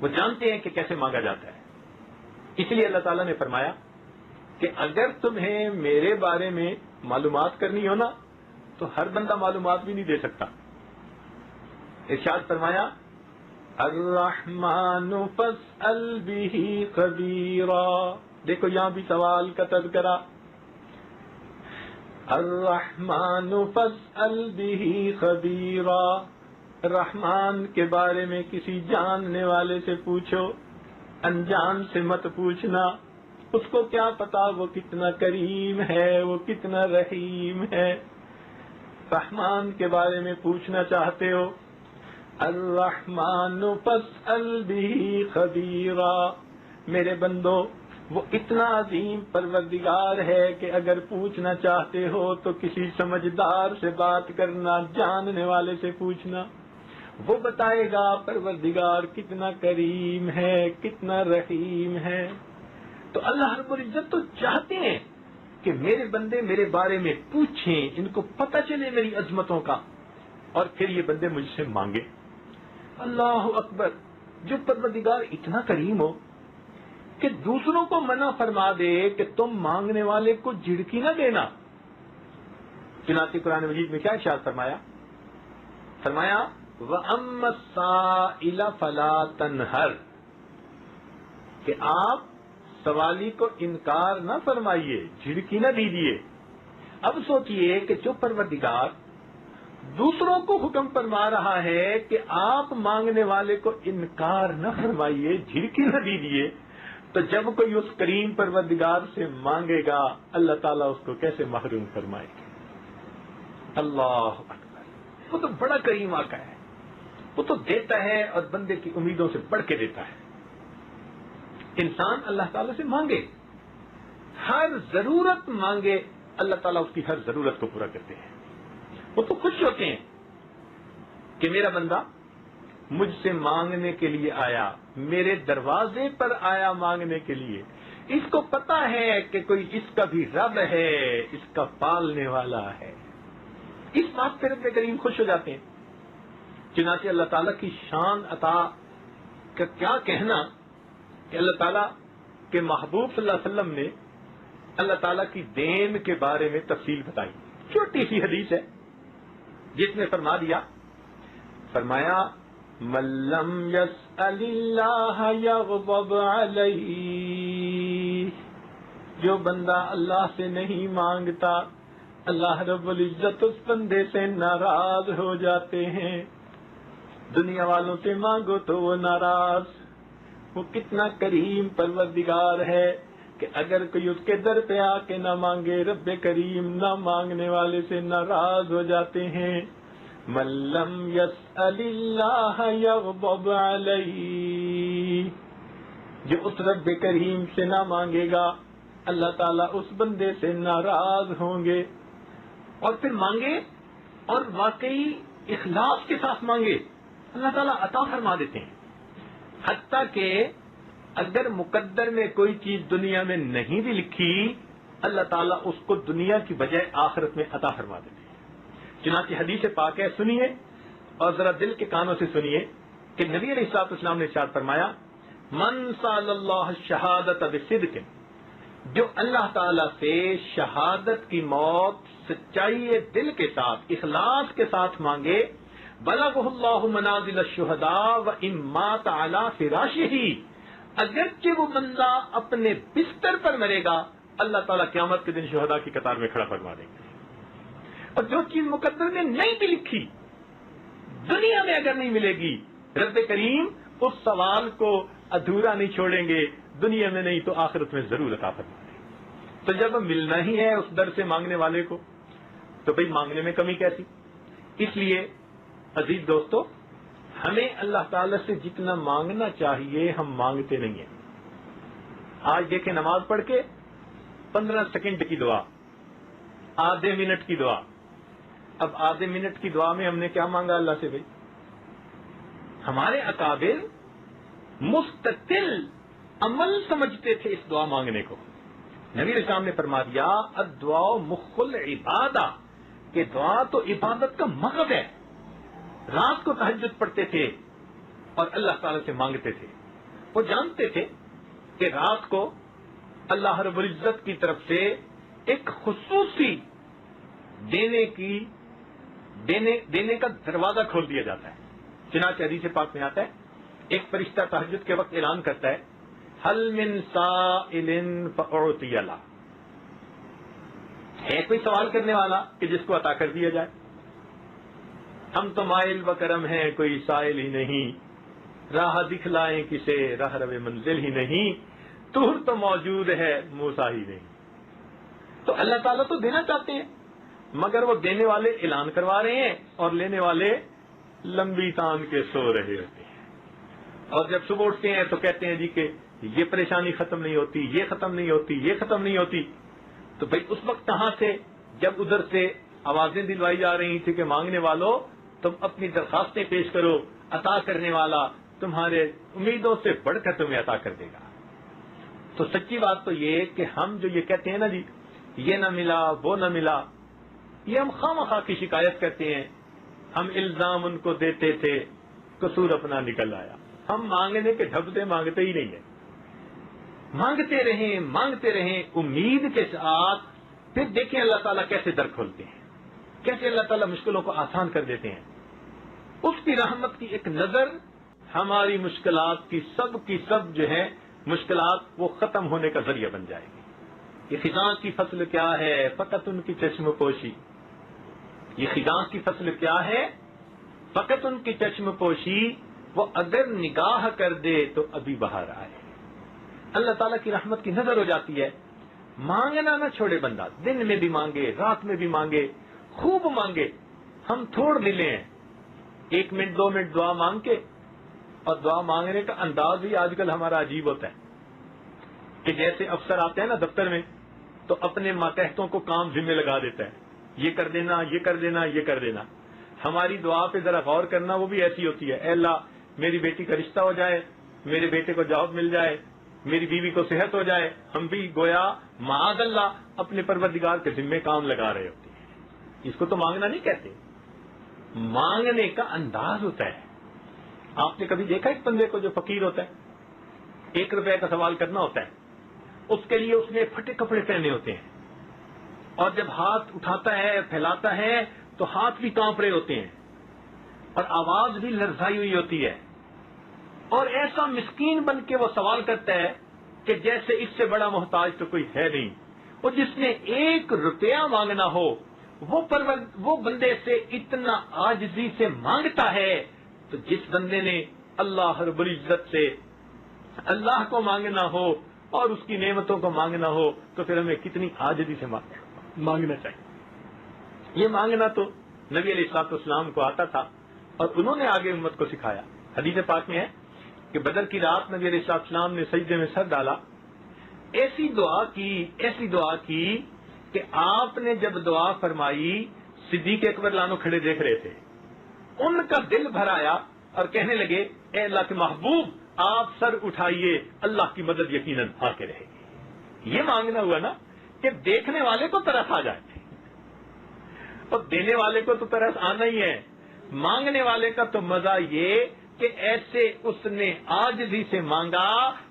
وہ جانتے ہیں کہ کیسے مانگا جاتا ہے۔ اس لیے اللہ تعالیٰ نے فرمایا کہ اگر تمہیں میرے بارے میں معلومات کرنی ہو نا تو ہر بندہ معلومات بھی نہیں دے سکتا۔ ارشاد فرمایا الرحمن فاسأل به خبیرا، دیکھو یہاں بھی سوال کا تذکرہ، الرحمن فاسأل به خبیرا، رحمان کے بارے میں کسی جاننے والے سے پوچھو، انجان سے مت پوچھنا، اس کو کیا پتا وہ کتنا کریم ہے، وہ کتنا رحیم ہے۔ رحمان کے بارے میں پوچھنا چاہتے ہو، الرحمن فاسأل به خبیرا، میرے بندو وہ اتنا عظیم پروردگار ہے کہ اگر پوچھنا چاہتے ہو تو کسی سمجھدار سے بات کرنا، جاننے والے سے پوچھنا، وہ بتائے گا پروردگار کتنا کریم ہے، کتنا رحیم ہے۔ تو اللہ رب العزت تو چاہتے ہیں کہ میرے بندے میرے بارے میں پوچھیں، ان کو پتہ چلے میری عظمتوں کا، اور پھر یہ بندے مجھ سے مانگے۔ اللہ اکبر، جو پروردگار اتنا کریم ہو کہ دوسروں کو منع فرما دے کہ تم مانگنے والے کو جھڑکی نہ دینا۔ چنانچہ قرآن مجید میں کیا ارشاد فرمایا؟ فرمایا وَأَمَّا السَّائِلَ فَلَا تَنْهَرْ، کہ آپ سوالی کو انکار نہ فرمائیے، جھڑکی نہ دیجیے۔ اب سوچئے کہ جو پروردگار دوسروں کو حکم فرما رہا ہے کہ آپ مانگنے والے کو انکار نہ فرمائیے، جھڑکی نہ دیجیے، تو جب کوئی اس کریم پروردگار سے مانگے گا اللہ تعالیٰ اس کو کیسے محروم فرمائے گا۔ اللہ اکبر، وہ تو بڑا کریم آقا ہے، وہ تو دیتا ہے اور بندے کی امیدوں سے بڑھ کے دیتا ہے۔ انسان اللہ تعالیٰ سے مانگے، ہر ضرورت مانگے، اللہ تعالیٰ اس کی ہر ضرورت کو پورا کرتے ہیں۔ وہ تو خوش ہوتے ہیں کہ میرا بندہ مجھ سے مانگنے کے لیے آیا، میرے دروازے پر آیا مانگنے کے لیے، اس کو پتا ہے کہ کوئی اس کا بھی رب ہے، اس کا پالنے والا ہے۔ اس بات پہ رب کریم خوش ہو جاتے ہیں۔ چنانچہ اللہ تعالیٰ کی شان عطا کا کیا کہنا کہ اللہ تعالیٰ کے محبوب صلی اللہ علیہ وسلم نے اللہ تعالیٰ کی دین کے بارے میں تفصیل بتائی۔ چھوٹی سی حدیث ہے جس میں فرما دیا فرمایا من لم یسأل اللہ یغضب علیہ، جو بندہ اللہ سے نہیں مانگتا اللہ رب العزت اس بندے سے ناراض ہو جاتے ہیں۔ دنیا والوں سے مانگو تو وہ ناراض، وہ کتنا کریم پروردگار ہے کہ اگر کوئی اس کے در پہ آ کے نہ مانگے، رب کریم نہ مانگنے والے سے ناراض ہو جاتے ہیں۔ من لم یسأل اللہ یغضب علیہ، جو اس رب کریم سے نہ مانگے گا اللہ تعالیٰ اس بندے سے ناراض ہوں گے۔ اور پھر مانگے اور واقعی اخلاص کے ساتھ مانگے، اللہ تعالیٰ عطا فرما دیتے ہیں۔ حتیٰ کہ اگر مقدر میں کوئی چیز دنیا میں نہیں بھی لکھی، اللہ تعالیٰ اس کو دنیا کی بجائے آخرت میں عطا فرما دیتے ہیں۔ چنانچہ حدیث پاک ہے، سنیے اور ذرا دل کے کانوں سے سنیے کہ نبی علیہ الصلوۃ والسلام نے ارشاد فرمایا من سأل اللہ الشہادۃ بصدق، جو اللہ تعالیٰ سے شہادت کی موت سچائی دل کے ساتھ اخلاص کے ساتھ مانگے، بلغہ اللہ منازل الشہداء وان مات علی فراشہ، اگرچہ وہ بندہ اپنے بستر پر مرے گا اللہ تعالیٰ قیامت کے دن شہداء کی قطار میں کھڑا فرما دیں گے۔ اور جو چیز مقدر میں نہیں بھی لکھی دنیا میں اگر نہیں ملے گی، رب کریم اس سوال کو ادھورا نہیں چھوڑیں گے، دنیا میں نہیں تو آخرت میں ضرور عطا فرما دیں گے۔ تو جب ملنا ہی ہے اس در سے مانگنے والے کو تو بھئی مانگنے میں کمی کیسی؟ اس لیے عزیز دوستو، ہمیں اللہ تعالی سے جتنا مانگنا چاہیے ہم مانگتے نہیں ہیں۔ آج دیکھیں نماز پڑھ کے 15 سیکنڈ کی دعا، آدھے منٹ کی دعا۔ اب آدھے منٹ کی دعا میں ہم نے کیا مانگا اللہ سے بھائی؟ ہمارے اکابر مستقل عمل سمجھتے تھے اس دعا مانگنے کو۔ نبی اسلام نے فرما دیا الدعاء مخ العبادہ، کہ دعا تو عبادت کا مغز ہے۔ رات کو تہجد پڑھتے تھے اور اللہ تعالی سے مانگتے تھے۔ وہ جانتے تھے کہ رات کو اللہ رب العزت کی طرف سے ایک خصوصی دینے کا دروازہ کھول دیا جاتا ہے۔ چنانچہ حدیث پاک میں آتا ہے ایک فرشتہ تہجد کے وقت اعلان کرتا ہے حل من سائل فاعطی له، ہے کوئی سوال کرنے والا کہ جس کو عطا کر دیا جائے؟ ہم تو مائل و کرم ہیں کوئی سائل ہی نہیں، راہ دکھلائیں کسے راہ رو منزل ہی نہیں، طور تو موجود ہے موسیٰ ہی نہیں۔ تو اللہ تعالیٰ تو دینا چاہتے ہیں مگر وہ دینے والے اعلان کروا رہے ہیں اور لینے والے لمبی تان کے سو رہے ہوتے ہیں۔ اور جب صبح اٹھتے ہیں تو کہتے ہیں جی کہ یہ پریشانی ختم نہیں ہوتی، یہ ختم نہیں ہوتی، یہ ختم نہیں ہوتی۔ تو بھئی اس وقت کہاں سے جب ادھر سے آوازیں دلوائی جا رہی تھی کہ مانگنے والوں تم اپنی درخواستیں پیش کرو، عطا کرنے والا تمہارے امیدوں سے بڑھ کر تمہیں عطا کر دے گا۔ تو سچی بات تو یہ کہ ہم جو یہ کہتے ہیں نا جی یہ نہ ملا وہ نہ ملا، یہ ہم خواہ کی شکایت کرتے ہیں، ہم الزام ان کو دیتے تھے، قصور اپنا نکل آیا۔ ہم مانگنے کے ڈھبتے مانگتے ہی نہیں ہیں، مانگتے رہیں امید کے ساتھ، پھر دیکھیں اللہ تعالیٰ کیسے در کھولتے ہیں، کیسے اللہ تعالیٰ مشکلوں کو آسان کر دیتے ہیں۔ اس کی رحمت کی ایک نظر ہماری مشکلات کی سب جو ہے مشکلات وہ ختم ہونے کا ذریعہ بن جائے گی۔ یہ خزاں کی فصل کیا ہے فقط ان کی چشم پوشی، یہ خزاں کی فصل کیا ہے فقط ان کی چشم پوشی، وہ اگر نگاہ کر دے تو ابھی باہر آئے۔ اللہ تعالیٰ کی رحمت کی نظر ہو جاتی ہے۔ مانگنا نہ چھوڑے بندہ، دن میں بھی مانگے رات میں بھی مانگے، خوب مانگے۔ ہم تھوڑ ملے ہیں 1 منٹ 2 منٹ دعا مانگ کے، اور دعا مانگنے کا انداز بھی آج کل ہمارا عجیب ہوتا ہے کہ جیسے افسر آتے ہیں نا دفتر میں تو اپنے ماتحتوں کو کام ذمہ لگا دیتا ہے، یہ کر دینا یہ کر دینا یہ کر دینا۔ ہماری دعا پہ ذرا غور کرنا، وہ بھی ایسی ہوتی ہے، اے اللہ میری بیٹی کا رشتہ ہو جائے، میرے بیٹے کو جاب مل جائے، میری بیوی کو صحت ہو جائے۔ ہم بھی گویا معاذ اللہ اپنے پروردگار کے ذمہ کام لگا رہے ہوتے ہیں۔ اس کو تو مانگنا نہیں کہتے، مانگنے کا انداز ہوتا ہے۔ آپ نے کبھی دیکھا ایک بندے کو جو فقیر ہوتا ہے 1 روپے کا سوال کرنا ہوتا ہے، اس کے لیے اس نے پھٹے کپڑے پہنے ہوتے ہیں، اور جب ہاتھ اٹھاتا ہے پھیلاتا ہے تو ہاتھ بھی کانپ رہے ہوتے ہیں، اور آواز بھی لرزائی ہوئی ہوتی ہے، اور ایسا مسکین بن کے وہ سوال کرتا ہے کہ جیسے اس سے بڑا محتاج تو کوئی ہے نہیں، اور جس نے 1 روپیہ مانگنا ہو وہ بندے سے اتنا عاجزی سے مانگتا ہے، تو جس بندے نے اللہ رب العزت سے اللہ کو مانگنا ہو اور اس کی نعمتوں کو مانگنا ہو تو پھر ہمیں کتنی عاجزی سے مانگنا چاہیے۔ یہ مانگنا تو نبی علیہ الصلوۃ والسلام کو آتا تھا، اور انہوں نے آگے امت کو سکھایا۔ حدیث پاک میں ہے کہ بدر کی رات نبی علیہ الصلوۃ والسلام نے سجدے میں سر ڈالا، ایسی دعا کی کہ آپ نے جب دعا فرمائی صدیق اکبر لانو کھڑے دیکھ رہے تھے، ان کا دل بھر آیا اور کہنے لگے اے اللہ کے محبوب آپ سر اٹھائیے، اللہ کی مدد یقیناً آ کے رہے گی۔ یہ مانگنا ہوا نا کہ دیکھنے والے کو ترس آ جائے، اور دینے والے کو تو ترس آنا ہی ہے، مانگنے والے کا تو مزہ یہ کہ ایسے اس نے عاجزی سے مانگا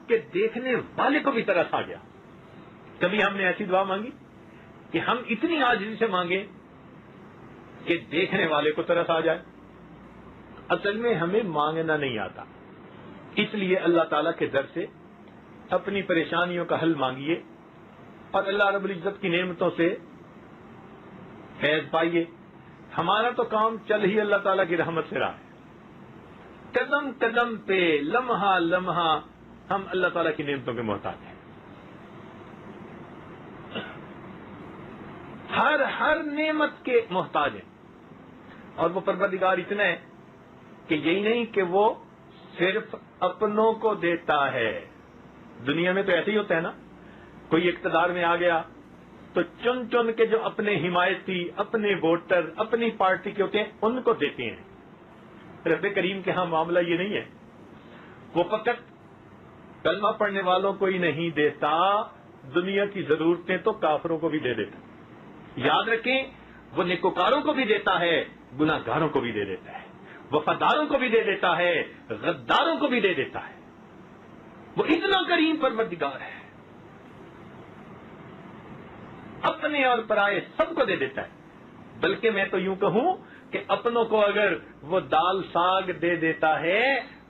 کہ دیکھنے والے کو بھی ترس آ گیا۔ کبھی ہم نے ایسی دعا مانگی کہ ہم اتنی عاجزی سے مانگے کہ دیکھنے والے کو ترس آ جائے؟ اصل میں ہمیں مانگنا نہیں آتا، اس لیے اللہ تعالیٰ کے در سے اپنی پریشانیوں کا حل مانگیے اور اللہ رب العزت کی نعمتوں سے فیض پائیے۔ ہمارا تو کام چل ہی اللہ تعالیٰ کی رحمت سے رہا ہے، قدم قدم پہ لمحہ لمحہ ہم اللہ تعالیٰ کی نعمتوں کے محتاج ہیں، ہر نعمت کے محتاج ہیں، اور وہ پروردگار اتنا ہے کہ یہی نہیں کہ وہ صرف اپنوں کو دیتا ہے۔ دنیا میں تو ایسے ہی ہوتا ہے نا، کوئی اقتدار میں آ گیا تو چن چن کے جو اپنے حمایتی، اپنے ووٹر، اپنی پارٹی کے ہوتے ہیں ان کو دیتے ہیں۔ رب کریم کے ہاں معاملہ یہ نہیں ہے، وہ فقط کلمہ پڑھنے والوں کو ہی نہیں دیتا، دنیا کی ضرورتیں تو کافروں کو بھی دے دیتا۔ یاد رکھیں، وہ نیکوکاروں کو بھی دیتا ہے، گناہ گاروں کو بھی دے دیتا ہے، وفاداروں کو بھی دے دیتا ہے، غداروں کو بھی دے دیتا ہے۔ وہ اتنا کریم پروردگار ہے، اپنے اور پرائے سب کو دے دیتا ہے۔ بلکہ میں تو یوں کہوں کہ اپنوں کو اگر وہ دال ساگ دے دیتا ہے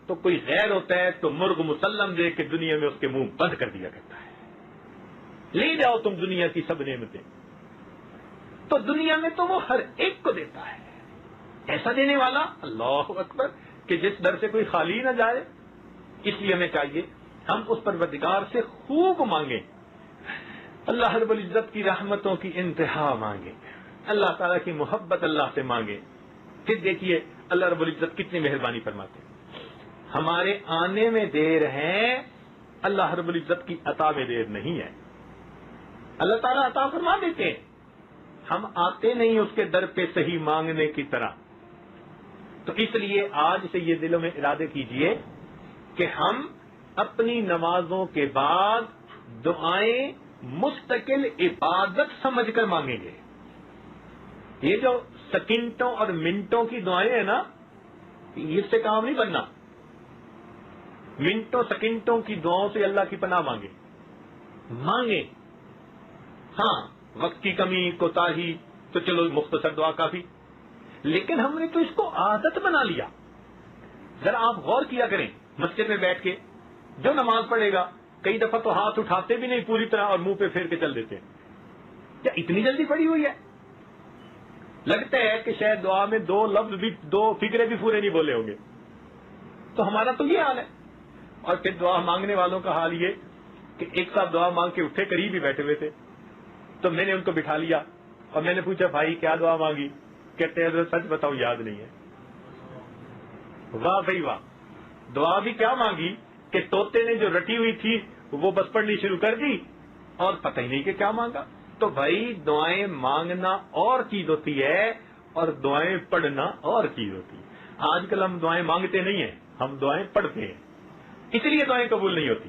تو کوئی غیر ہوتا ہے تو مرغ مسلم دے کے دنیا میں اس کے منہ بند کر دیا کرتا ہے، لے جاؤ تم دنیا کی سب نعمتیں۔ تو دنیا میں تو وہ ہر ایک کو دیتا ہے، ایسا دینے والا اللہ اکبر کہ جس در سے کوئی خالی نہ جائے۔ اس لیے ہمیں چاہیے ہم اس پروردگار سے خوب مانگیں، اللہ رب العزت کی رحمتوں کی انتہا مانگیں، اللہ تعالیٰ کی محبت اللہ سے مانگیں۔ پھر دیکھیے اللہ رب العزت کتنی مہربانی فرماتے ہیں۔ ہمارے آنے میں دیر ہے، اللہ رب العزت کی عطا میں دیر نہیں ہے۔ اللہ تعالیٰ عطا فرما دیتے ہیں، ہم آتے نہیں اس کے در پہ صحیح مانگنے کی طرح۔ تو اس لیے آج سے یہ دلوں میں ارادے کیجئے کہ ہم اپنی نمازوں کے بعد دعائیں مستقل عبادت سمجھ کر مانگیں گے۔ یہ جو سیکنڈوں اور منٹوں کی دعائیں ہیں نا، اس سے کام نہیں بننا۔ منٹوں سیکنڈوں کی دعاؤں سے اللہ کی پناہ مانگیں۔ ہاں وقت کی کمی کوتاہی تو چلو مختصر دعا کافی، لیکن ہم نے تو اس کو عادت بنا لیا۔ ذرا آپ غور کیا کریں، مسجد میں بیٹھ کے جو نماز پڑھے گا کئی دفعہ تو ہاتھ اٹھاتے بھی نہیں پوری طرح اور منہ پہ پھیر کے چل دیتے ہیں۔ کیا اتنی جلدی پڑھی ہوئی ہے؟ لگتا ہے کہ شاید دعا میں 2 لفظ بھی 2 فکرے بھی پورے نہیں بولے ہوں گے۔ تو ہمارا تو یہ حال ہے۔ اور پھر دعا مانگنے والوں کا حال یہ کہ ایک صاحب دعا مانگ کے اٹھے، قریب ہی بیٹھے ہوئے تھے، تو میں نے ان کو بٹھا لیا اور میں نے پوچھا بھائی کیا دعا مانگی؟ کہتے ہیں سچ بتاؤ یاد نہیں ہے۔ واہ بھائی واہ، دعا بھی کیا مانگی کہ طوطے نے جو رٹی ہوئی تھی وہ بس پڑھنی شروع کر دی اور پتہ ہی نہیں کہ کیا مانگا۔ تو بھائی دعائیں مانگنا اور چیز ہوتی ہے اور دعائیں پڑھنا اور چیز ہوتی ہے۔ آج کل ہم دعائیں مانگتے نہیں ہیں، ہم دعائیں پڑھتے ہیں، اس لیے دعائیں قبول نہیں ہوتی۔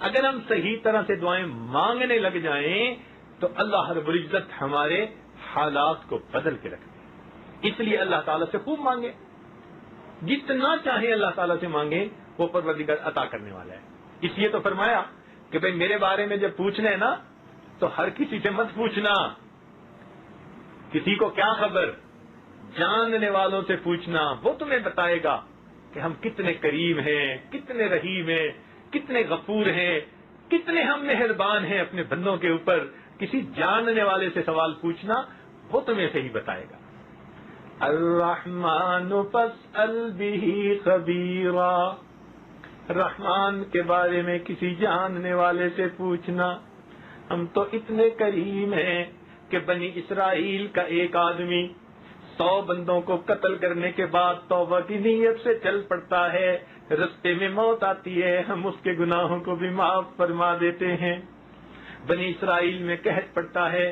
اگر ہم صحیح طرح سے دعائیں مانگنے لگ جائیں تو اللہ رب العزت ہمارے حالات کو بدل کے رکھتے ہیں۔ اس لیے اللہ تعالیٰ سے خوب مانگیں، جتنا چاہیں اللہ تعالیٰ سے مانگیں، وہ پروردگار عطا کرنے والا ہے۔ اس لیے تو فرمایا کہ بھئی میرے بارے میں جب پوچھنا ہے نا تو ہر کسی سے مت پوچھنا، کسی کو کیا خبر، جاننے والوں سے پوچھنا، وہ تمہیں بتائے گا کہ ہم کتنے کریم ہیں، کتنے رحیم ہیں، کتنے غفور ہیں، کتنے ہم مہربان ہیں اپنے بندوں کے اوپر۔ کسی جاننے والے سے سوال پوچھنا، وہ تمہیں صحیح بتائے گا۔ الرحمن فاسأل به خبیرا، رحمان کے بارے میں کسی جاننے والے سے پوچھنا۔ ہم تو اتنے کریم ہیں کہ بنی اسرائیل کا ایک آدمی 100 بندوں کو قتل کرنے کے بعد توبہ کی نیت سے چل پڑتا ہے، رستے میں موت آتی ہے، ہم اس کے گناہوں کو بھی معاف فرما دیتے ہیں۔ بنی اسرائیل میں قحط پڑتا ہے،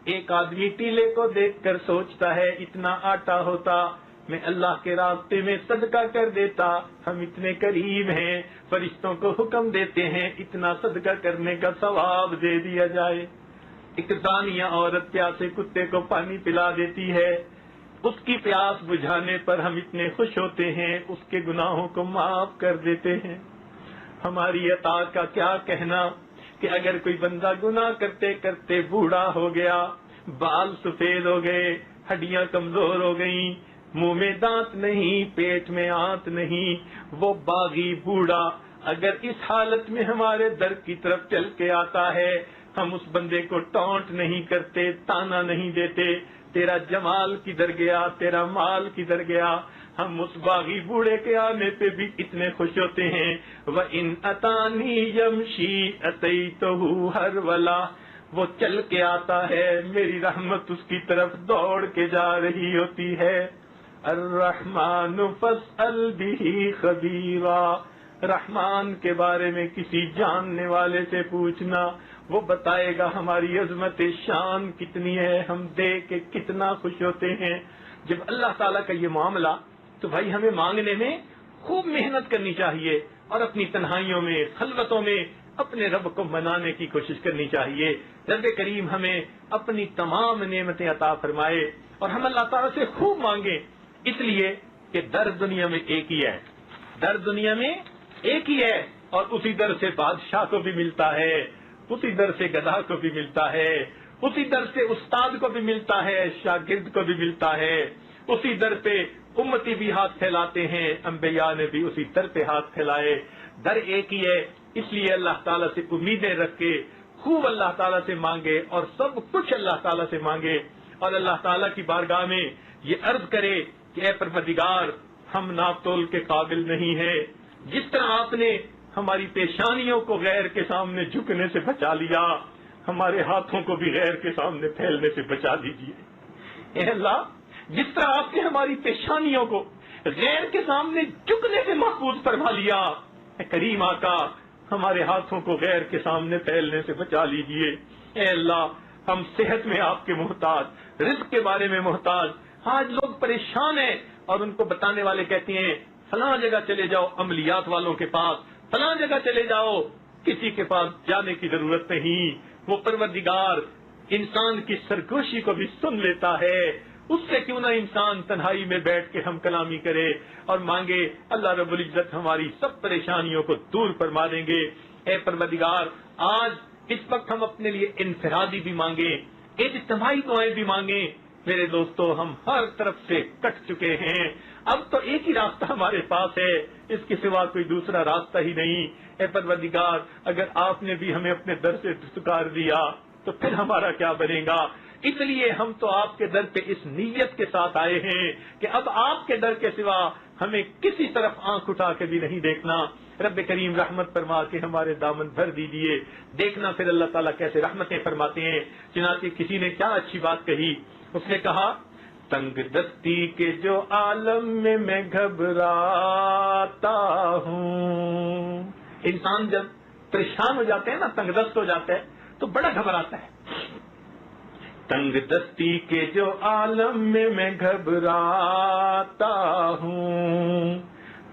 ایک آدمی ٹیلے کو دیکھ کر سوچتا ہے اتنا آٹا ہوتا میں اللہ کے راستے میں صدقہ کر دیتا، ہم اتنے کریم ہیں، فرشتوں کو حکم دیتے ہیں اتنا صدقہ کرنے کا ثواب دے دیا جائے۔ ایک زانیہ عورت پیاسے کتے کو پانی پلا دیتی ہے، اس کی پیاس بجھانے پر ہم اتنے خوش ہوتے ہیں، اس کے گناہوں کو معاف کر دیتے ہیں۔ ہماری عطا کا کیا کہنا کہ اگر کوئی بندہ گناہ کرتے کرتے بوڑھا ہو گیا، بال سفید ہو گئے، ہڈیاں کمزور ہو گئیں، منہ میں دانت نہیں، پیٹ میں آنت نہیں، وہ باغی بوڑھا اگر اس حالت میں ہمارے در کی طرف چل کے آتا ہے، ہم اس بندے کو ٹونٹ نہیں کرتے، تانا نہیں دیتے، تیرا جمال کدھر گیا، تیرا مال کدھر گیا، ہم اس باغی بوڑھے کے آنے پہ بھی اتنے خوش ہوتے ہیں۔ وَإِنْ أَتَانِي يَمْشِي أَتَيْتُهُ هَرْوَلًا، وہ چل کے آتا ہے، میری رحمت اس کی طرف دوڑ کے جا رہی ہوتی ہے۔ الرحمن فاسأل به خبیرا، رحمان کے بارے میں کسی جاننے والے سے پوچھنا، وہ بتائے گا ہماری عظمت شان کتنی ہے، ہم دیکھ کے کتنا خوش ہوتے ہیں۔ جب اللہ تعالیٰ کا یہ معاملہ، تو بھائی ہمیں مانگنے میں خوب محنت کرنی چاہیے اور اپنی تنہائیوں میں، خلوتوں میں اپنے رب کو منانے کی کوشش کرنی چاہیے۔ رب کریم ہمیں اپنی تمام نعمتیں عطا فرمائے اور ہم اللہ تعالیٰ سے خوب مانگیں، اس لیے کہ در دنیا میں ایک ہی ہے، در دنیا میں ایک ہی ہے، اور اسی در سے بادشاہ کو بھی ملتا ہے، اسی در سے گدھا کو بھی ملتا ہے، اسی در سے استاد کو بھی ملتا ہے، شاگرد کو بھی ملتا ہے، اسی در پہ امتی بھی ہاتھ پھیلاتے ہیں، انبیاء نے بھی اسی در پہ ہاتھ پھیلائے۔ در ایک ہی ہے، اس لیے اللہ تعالیٰ سے امیدیں رکھ کے خوب اللہ تعالیٰ سے مانگے اور سب کچھ اللہ تعالیٰ سے مانگے، اور اللہ تعالیٰ کی بارگاہ میں یہ عرض کرے کہ اے پروردگار، ہم ناپ تول کے قابل نہیں ہیں، جس طرح آپ نے ہماری پیشانیوں کو غیر کے سامنے جھکنے سے بچا لیا، ہمارے ہاتھوں کو بھی غیر کے سامنے پھیلنے سے بچا دیجیے۔ اے اللہ، جس طرح آپ نے ہماری پیشانیوں کو غیر کے سامنے جھکنے سے محفوظ فرما لیا، اے کریم آقا، ہمارے ہاتھوں کو غیر کے سامنے پھیلنے سے بچا لیجیے۔ اے اللہ، ہم صحت میں آپ کے محتاج، رزق کے بارے میں محتاج، آج لوگ پریشان ہیں اور ان کو بتانے والے کہتے ہیں فلاں جگہ چلے جاؤ عملیات والوں کے پاس، فلاں جگہ چلے جاؤ، کسی کے پاس جانے کی ضرورت نہیں۔ وہ پروردگار انسان کی سرگوشی کو بھی سن لیتا ہے، اس سے کیوں نہ انسان تنہائی میں بیٹھ کے ہم کلامی کرے اور مانگے، اللہ رب العزت ہماری سب پریشانیوں کو دور فرما دیں گے۔ اے پروردگار، آج اس وقت ہم اپنے لیے انفرادی بھی مانگیں، اجتماعی دعائیں بھی مانگیں۔ میرے دوستو، ہم ہر طرف سے کٹ چکے ہیں، اب تو ایک ہی راستہ ہمارے پاس ہے، اس کے سوا کوئی دوسرا راستہ ہی نہیں۔ اے پروردگار، اگر آپ نے بھی ہمیں اپنے در سے دستکار دیا تو پھر ہمارا کیا بنے گا؟ اس لیے ہم تو آپ کے در پہ اس نیت کے ساتھ آئے ہیں کہ اب آپ کے در کے سوا ہمیں کسی طرف آنکھ اٹھا کے بھی نہیں دیکھنا۔ رب کریم رحمت فرما کے ہمارے دامن بھر دیجیے۔ دیکھنا پھر اللہ تعالیٰ کیسے رحمتیں فرماتے ہیں۔ چنانچہ کسی نے کیا اچھی بات کہی، اس نے کہا، تنگ دستی کے جو عالم میں گھبراتا ہوں۔ انسان جب پریشان ہو جاتے ہیں نا، تنگ دست ہو جاتا ہے تو بڑا گھبراتا ہے۔ تنگ دستی کے جو عالم میں گھبراتا ہوں،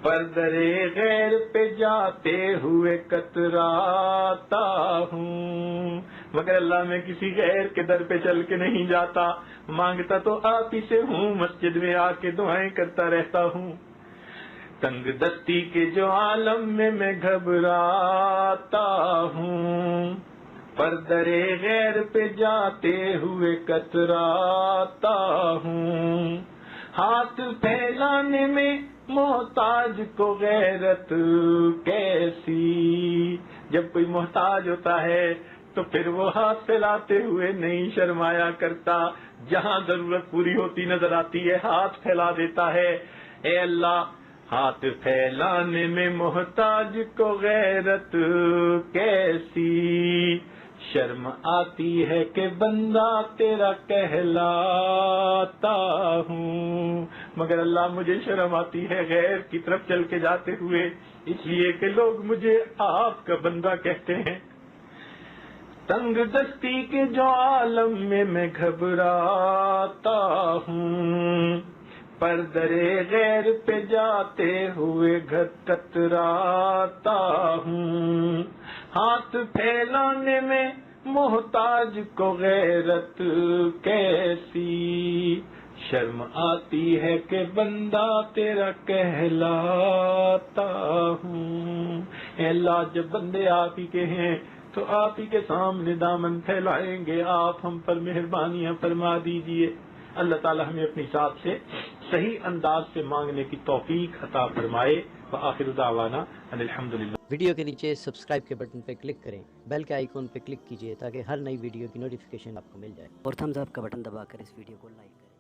پردرے غیر پہ جاتے ہوئے کتراتا ہوں، مگر اللہ میں کسی غیر کے در پہ چل کے نہیں جاتا، مانگتا تو آپ ہی سے ہوں، مسجد میں آ کے دعائیں کرتا رہتا ہوں۔ تنگ دستی کے جو عالم میں گھبراتا ہوں، پردرے غیر پہ جاتے ہوئے کتراتا ہوں، ہاتھ پھیلانے میں محتاج کو غیرت کیسی. جب کوئی محتاج ہوتا ہے تو پھر وہ ہاتھ پھیلاتے ہوئے نہیں شرمایا کرتا. جہاں ضرورت پوری ہوتی نظر آتی ہے ہاتھ پھیلا دیتا ہے. اے اللہ ہاتھ پھیلانے میں محتاج کو غیرت کیسی. شرم آتی ہے کہ بندہ تیرا کہلاتا ہوں، مگر اللہ مجھے شرم آتی ہے غیر کی طرف چل کے جاتے ہوئے، اس لیے کہ لوگ مجھے آپ کا بندہ کہتے ہیں. تنگ دستی کے جو عالم میں گھبراتا ہوں، پر درے غیر پہ جاتے ہوئے کتراتا ہوں. ہاتھ پھیلانے میں محتاج کو غیرت کیسی. شرم آتی ہے کہ بندہ تیرا کہلاتا ہوں. اے اللہ جب بندے آپ ہی کے ہیں تو آپ ہی کے سامنے دامن پھیلائیں گے. آپ ہم پر مہربانیاں فرما دیجئے. اللہ تعالی ہمیں اپنی ذات سے صحیح انداز سے مانگنے کی توفیق عطا فرمائے. وآخر دعوانا ان الحمدللہ. ویڈیو کے نیچے سبسکرائب کے بٹن پہ کلک کریں، بیل کے آئیکن پہ کلک کیجئے تاکہ ہر نئی ویڈیو کی نوٹیفیکیشن آپ کو مل جائے، اور تھمز اپ کا بٹن دبا کر اس ویڈیو کو لائک کریں.